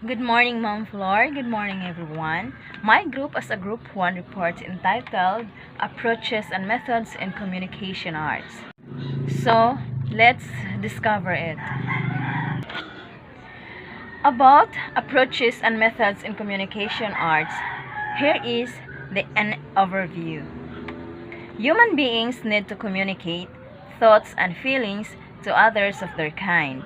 Good morning, Mom Floor. Good morning, everyone. My group as a Group 1 report entitled Approaches and Methods in Communication Arts. So, let's discover it. About approaches and methods in communication arts, here is an overview. Human beings need to communicate thoughts and feelings to others of their kind.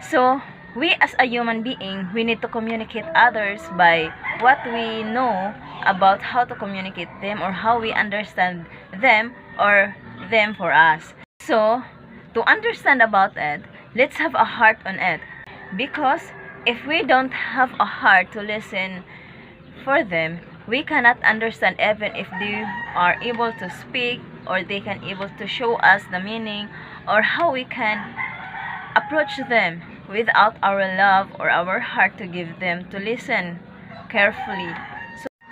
So, we as a human being, we need to communicate others by what we know about how to communicate them or how we understand them or them for us. So, to understand about it, let's have a heart on it. Because if we don't have a heart to listen for them, we cannot understand even if they are able to speak or they can able to show us the meaning or how we can approach them without our love or our heart to give them to listen carefully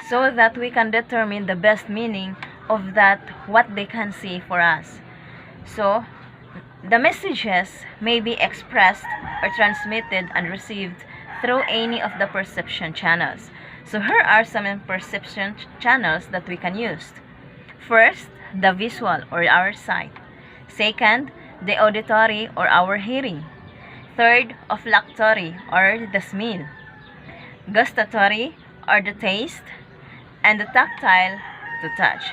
so that we can determine the best meaning of that what they can say for us. So the messages may be expressed or transmitted and received through any of the perception channels. So here are some perception channels that we can use. First, the visual or our sight. Second, the auditory or our hearing. Third, olfactory or the smell. Gustatory or the taste. And the tactile to touch.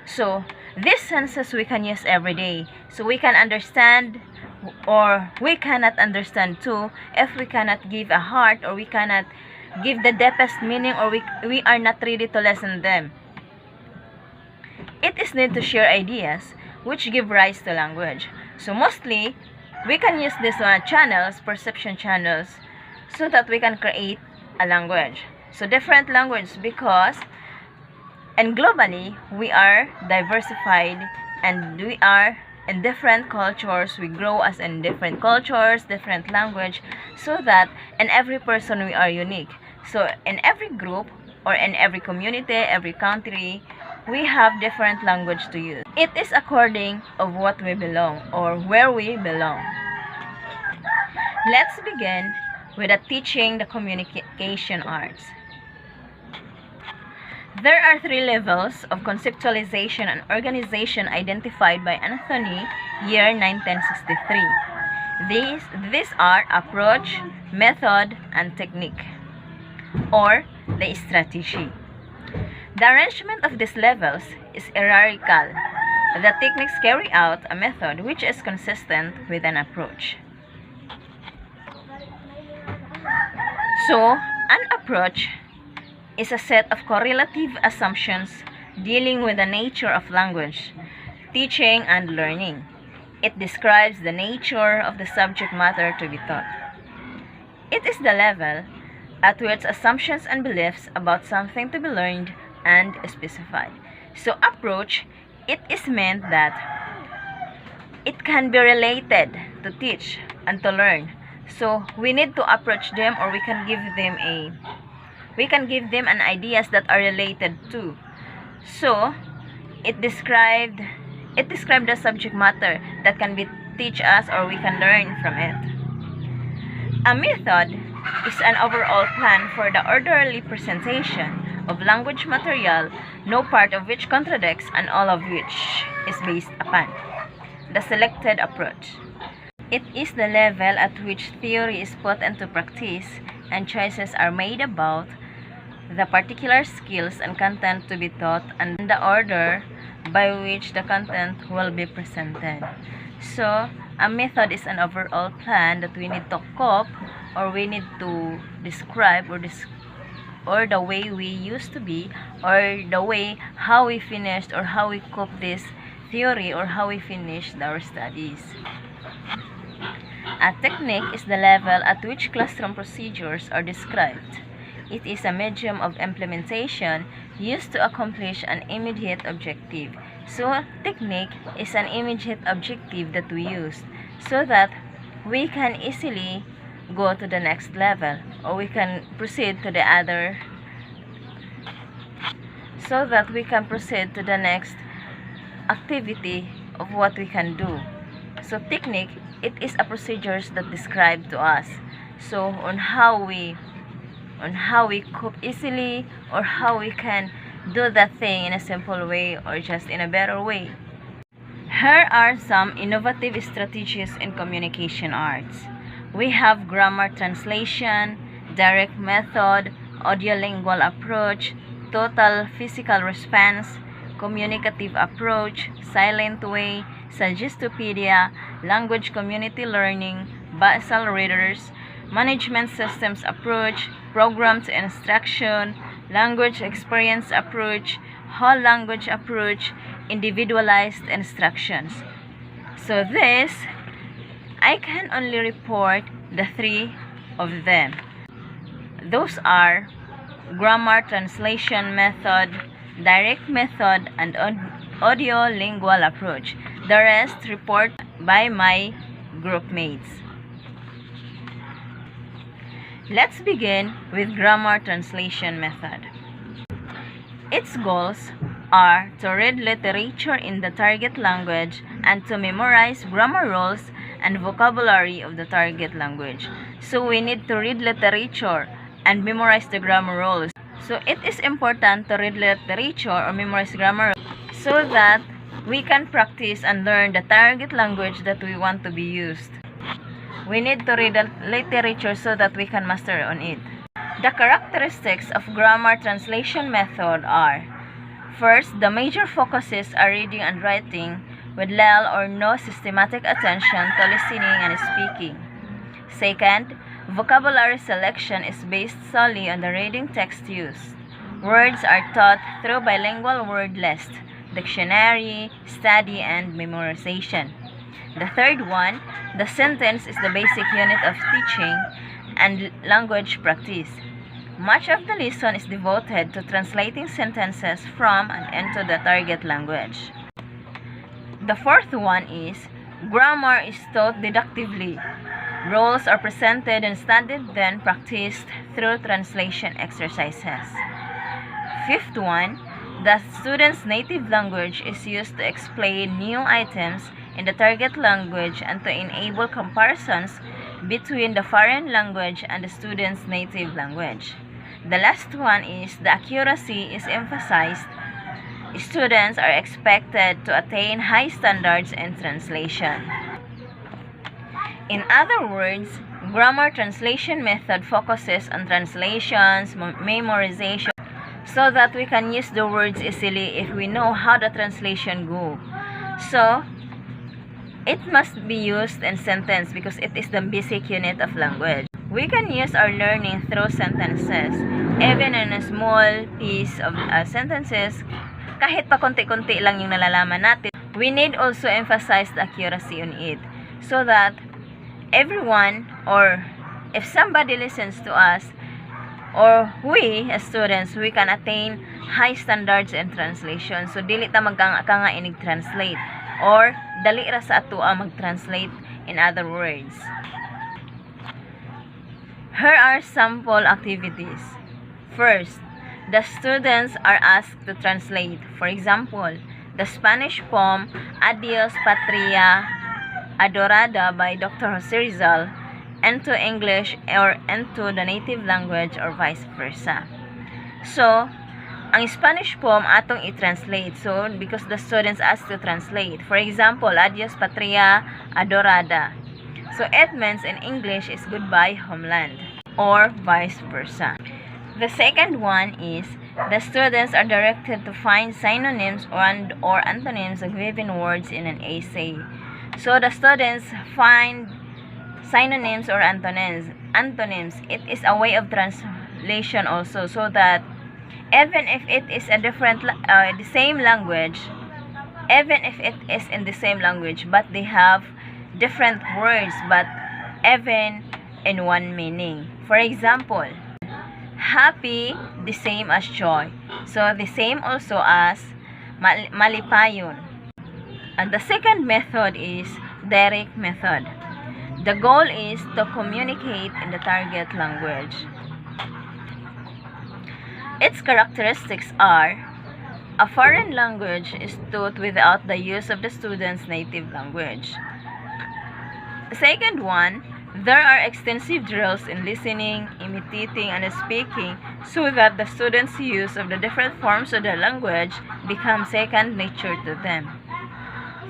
So these senses we can use every day. So we can understand or we cannot understand too if we cannot give a heart or we cannot give the deepest meaning or we are not ready to listen them. It is need to share ideas which give rise to language. So mostly we can use these channels, perception channels, so that we can create a language. So different language because and globally we are diversified and we are in different cultures. We grow as in different cultures, different language, so that in every person we are unique. So in every group or in every community, every country, we have different language to use. It is according of what we belong or where we belong. Let's begin with teaching the communication arts. There are 3 levels of conceptualization and organization identified by Anthony, year 1963. These are approach, method, and technique, or the strategy. The arrangement of these levels is hierarchical. The techniques carry out a method which is consistent with an approach. So, an approach is a set of correlative assumptions dealing with the nature of language, teaching, and learning. It describes the nature of the subject matter to be taught. It is the level at which assumptions and beliefs about something to be learned and specified. So approach, it is meant that it can be related to teach and to learn. So we need to approach them or we can give them an ideas that are related to. So it described the subject matter that can be teach us or we can learn from it. A method is an overall plan for the orderly presentation of language material, no part of which contradicts and all of which is based upon the selected approach. It is the level at which theory is put into practice and choices are made about the particular skills and content to be taught and the order by which the content will be presented. So, a method is an overall plan that we need to cope or we need to describe or the way we used to be or the way how we finished or how we cope this theory or how we finished our studies. A technique is the level at which classroom procedures are described. It is a medium of implementation used to accomplish an immediate objective. So, technique is an immediate objective that we use so that we can easily go to the next level or we can proceed to the other so that we can proceed to the next activity of what we can do. So technique, it is a procedures that describe to us. So on how we cope easily, or how we can do that thing in a simple way or just in a better way. Here are some innovative strategies in communication arts. We have grammar translation, direct method, audiolingual approach, total physical response, communicative approach, silent way, suggestopedia, language community learning, basal readers, management systems approach, program to instruction, language experience approach, whole language approach, individualized instructions. So this, I can only report the three of them. Those are grammar translation method, direct method, and audiolingual approach. The rest report by my group mates. Let's begin with grammar translation method. Its goals are to read literature in the target language and to memorize grammar rules and vocabulary of the target language. So we need to read literature and memorize the grammar rules. So it is important to read literature or memorize grammar so that we can practice and learn the target language that we want to be used. We need to read the literature so that we can master on it. The characteristics of grammar translation method are: first, the major focuses are reading and writing with little or no systematic attention to listening and speaking. Second, vocabulary selection is based solely on the reading text used. Words are taught through bilingual word list, dictionary, study, and memorization. The third one, the sentence is the basic unit of teaching and language practice. Much of the lesson is devoted to translating sentences from and into the target language. The fourth one is grammar is taught deductively. Rules are presented and studied, then practiced through translation exercises. Fifth one, the student's native language is used to explain new items in the target language and to enable comparisons between the foreign language and the student's native language. The last one is the accuracy is emphasized. Students are expected to attain high standards in translation. In other words, grammar translation method focuses on translations, memorization, so that we can use the words easily if we know how the translation go. So, it must be used in sentence because it is the basic unit of language. We can use our learning through sentences, even in a small piece of sentences. Kahit pa konti-konti lang yung nalalaman natin, we need also emphasize the accuracy on it so that everyone, or if somebody listens to us, or we as students, we can attain high standards in translation. So dili ta magkanga inig translate, or dali ra sa ato mag-translate, in other words. Here are sample activities. First, the students are asked to translate. For example, the Spanish poem Adios Patria Adorada by Dr. Jose Rizal into English or into the native language or vice versa. So, ang Spanish poem atong i-translate. So, because the students asked to translate. For example, Adios Patria Adorada. So, it means in English is goodbye homeland or vice versa. The second one is the students are directed to find synonyms or antonyms of given words in an essay. So, the students find synonyms or antonyms. It is a way of translation also, so that even if it is a different, the same language, even if it is in the same language, but they have different words, but even in one meaning. For example, happy, the same as joy. So, the same also as malipayon. And the second method is direct method. The goal is to communicate in the target language. Its characteristics are: a foreign language is taught without the use of the student's native language. The second one, There are extensive drills in listening, imitating, and speaking so that the students' use of the different forms of the language becomes second nature to them.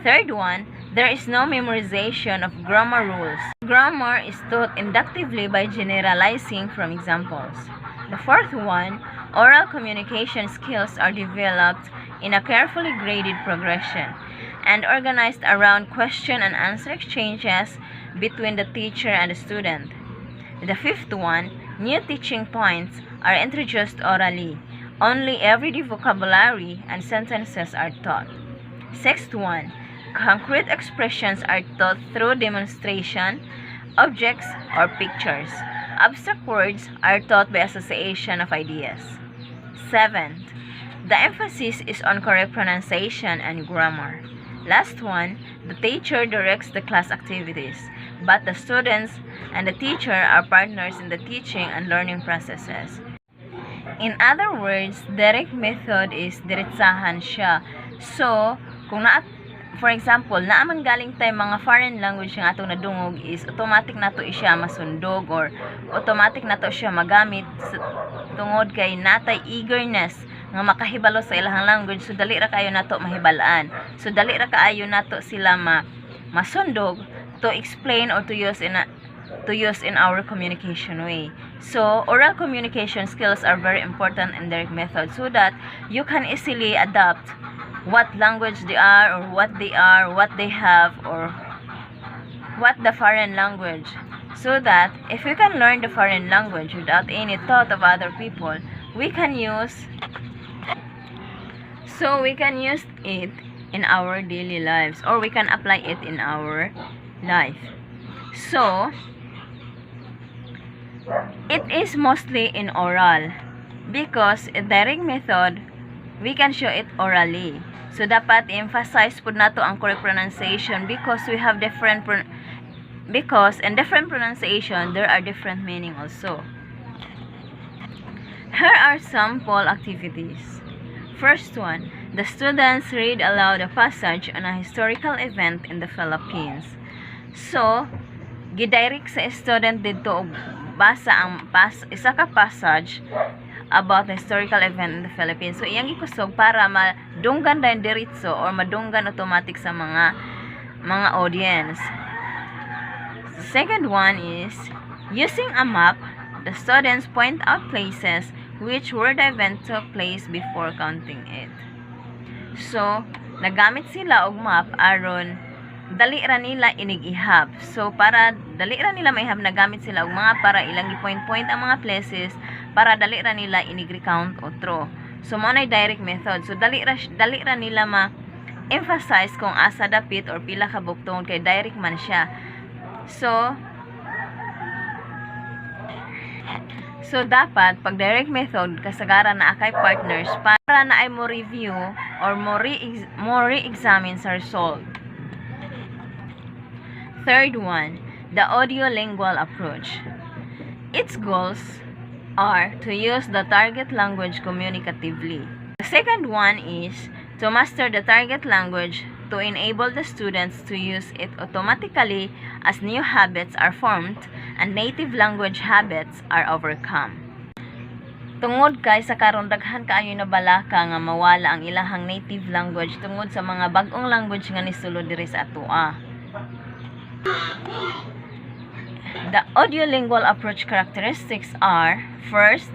Third one, there is no memorization of grammar rules. Grammar is taught inductively by generalizing from examples. The fourth one, oral communication skills are developed in a carefully graded progression and organized around question and answer exchanges between the teacher and the student. The fifth one, new teaching points are introduced orally. Only everyday vocabulary and sentences are taught. Sixth one, concrete expressions are taught through demonstration, objects, or pictures. Abstract words are taught by association of ideas. Seventh, the emphasis is on correct pronunciation and grammar. Last one, the teacher directs the class activities, but the students and the teacher are partners in the teaching and learning processes. In other words, direct method is diretsahan siya. So, for example, naaman galing tayo mga foreign language nga atong nadungog is automatic nato siya masundog or automatic nato siya magamit tungod kay natay eagerness nga makahibalo sa ilahang language, so dali ra kayo nato mahibalaan. So dali ra kaayo nato sila masundog to explain or to use in our communication way. So oral communication skills are very important in direct method so that you can easily adapt what language they are or what they have, or what the foreign language, so that if we can learn the foreign language without any thought of other people, we can use it in our daily lives, or we can apply it in our life. So it is mostly in oral because in direct method we can show it orally. So dapat emphasize pud nato ang correct pronunciation because we have because in different pronunciation there are different meaning also. Here are sample activities. First one, the students read aloud a passage on a historical event in the Philippines. So, gidirect sa student dito basa ang isa ka passage about the historical event in the Philippines. So, iyang ikusog para madunggan din diritso or madunggan automatic sa mga audience. The second one is, using a map, the students point out places which where the event took place before counting it. So, nagamit sila og map aron dali ra nila inigihap. So, para dali ra nila maihab, nagamit sila og mga para ilang i-point ang mga places para dali ra nila inig-recount otro. So, mo na direct method. So, dali ra nila ma-emphasize kung asa dapit or pila ka buktong kay direct man siya. So, dapat, pag direct method, kasagaran na akay partners para na ay mo review or mo re-examine sa result. Third one, the audiolingual approach. Its goals are to use the target language communicatively. The second one is to master the target language to enable the students to use it automatically as new habits are formed and native language habits are overcome. Tungod kay sa karon daghan kaayo na balaka nga mawala ang ilahang native language tungod sa mga bag-ong language nga nisulod diri sa atoa. The audiolingual approach characteristics are, first,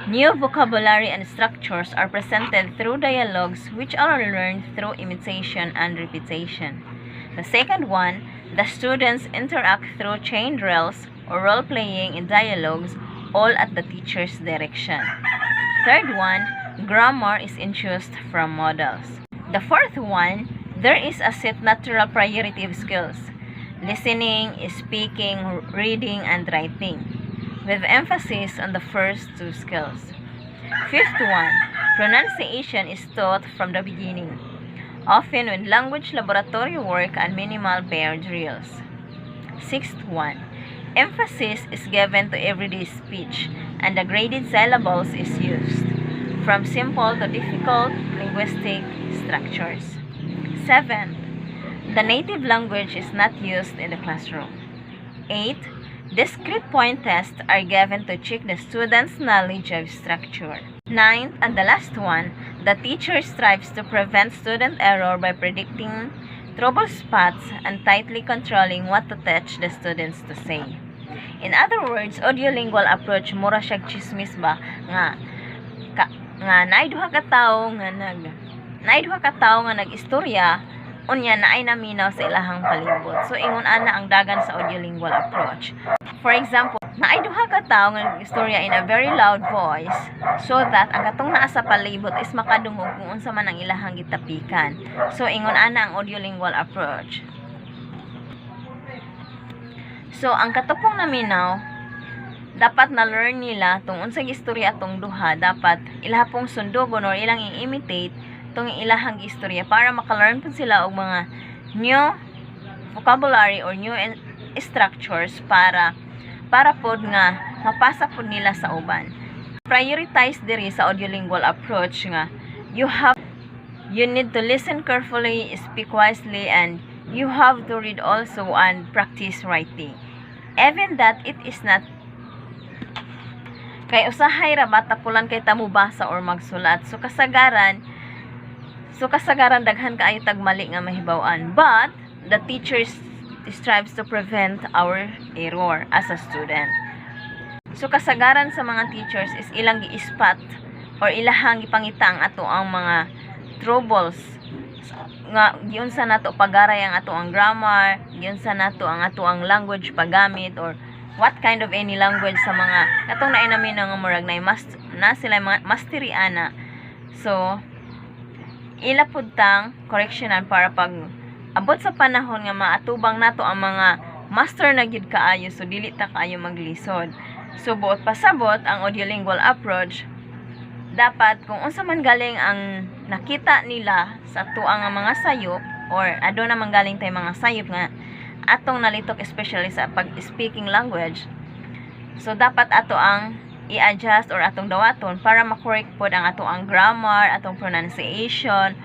new vocabulary and structures are presented through dialogues which are learned through imitation and repetition. The second one, the students interact through chain drills or role-playing in dialogues, all at the teacher's direction. Third one, grammar is introduced from models. The fourth one, there is a set natural priority of skills: listening, speaking, reading, and writing, with emphasis on the first two skills. Fifth one, pronunciation is taught from the beginning, often with language laboratory work and minimal pair drills. Sixth one, emphasis is given to everyday speech, and the graded syllables is used, from simple to difficult linguistic structures. Seventh, the native language is not used in the classroom. 8. Discrete point tests are given to check the student's knowledge of structure. 9. And the last one, the teacher strives to prevent student error by predicting trouble spots and tightly controlling what to teach the students to say. In other words, audiolingual approach mura siyag chismis ba nga naay duha ka tawo nga nag-istorya unya naay naminaw sa ilahang palibot. So ingon ana ang dagan sa audiolingual approach. For example, naay duha ka tawo nga nag-istorya in a very loud voice so that ang katong naa sa palibot is makadungog kung unsa man ang ilahang gitapikan. So ingon ana ang audiolingual approach. So ang katupong naminaw dapat na learn nila tong unsang istorya atong duha, dapat ilaha pong sundugon or ilang i-imitate tong ilahang istorya para maka-learn po sila og mga new vocabulary or new structures para pod nga mapasa pod nila sa uban. Prioritize diri sa audiolingual approach nga you need to listen carefully, speak wisely, and you have to read also and practice writing. Even that it is not kay usahay ra bata pulan kay tamubasa or magsulat. So kasagaran daghan kaayo tag mali nga mahibaw-an. But the teacher strives to prevent our error as a student. So kasagaran sa mga teachers is ilang gi-spot or ilahang ipangita ang ato ang mga troubles nga giunsa nato pagaray ang ato ang grammar, giunsa nato ang ato ang language paggamit, or what kind of any language sa mga katong naay namin nga murag na sila mastery ana. So ila pud tang correctionan para pag abot sa panahon nga maatubang nato ang mga master na gid kaayo, so dili ta kaayo maglisod. So buot pasabot ang audiolingual approach, dapat kung unsa man galing ang nakita nila sa tuang mga sayop or ado na man galing tay mga sayop nga atong nalitok especially sa pag-speaking language, so dapat ato ang i-adjust or atong dawaton para ma-correct pod ang ato ang grammar, atong pronunciation,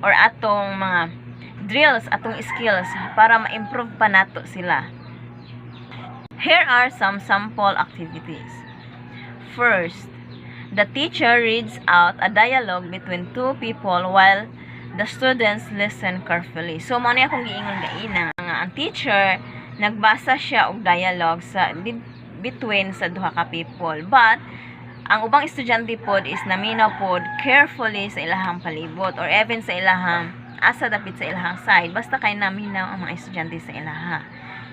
or atong mga drills, atong skills para ma-improve pa nato sila. Here are some sample activities. First, the teacher reads out a dialogue between two people while the students listen carefully. So, mo na akong giingon gaina nga ang teacher nagbasa siya og dialogue sa between sa duha ka people, but ang ubang estudyante pod is naminaw pod carefully sa ilahang palibot or even sa ilahang asa dapit sa ilahang side, basta kay naminaw ang mga estudyante sa ilaha.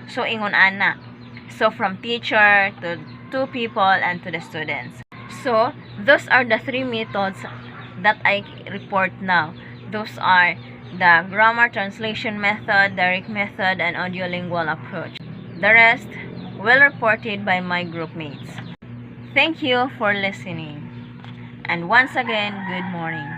So, ingon ana. So, from teacher to two people and to the students. So, those are the three methods that I report now. Those are the grammar translation method, direct method, and audiolingual approach. The rest well reported by my group mates. Thank you for listening. And once again, good morning.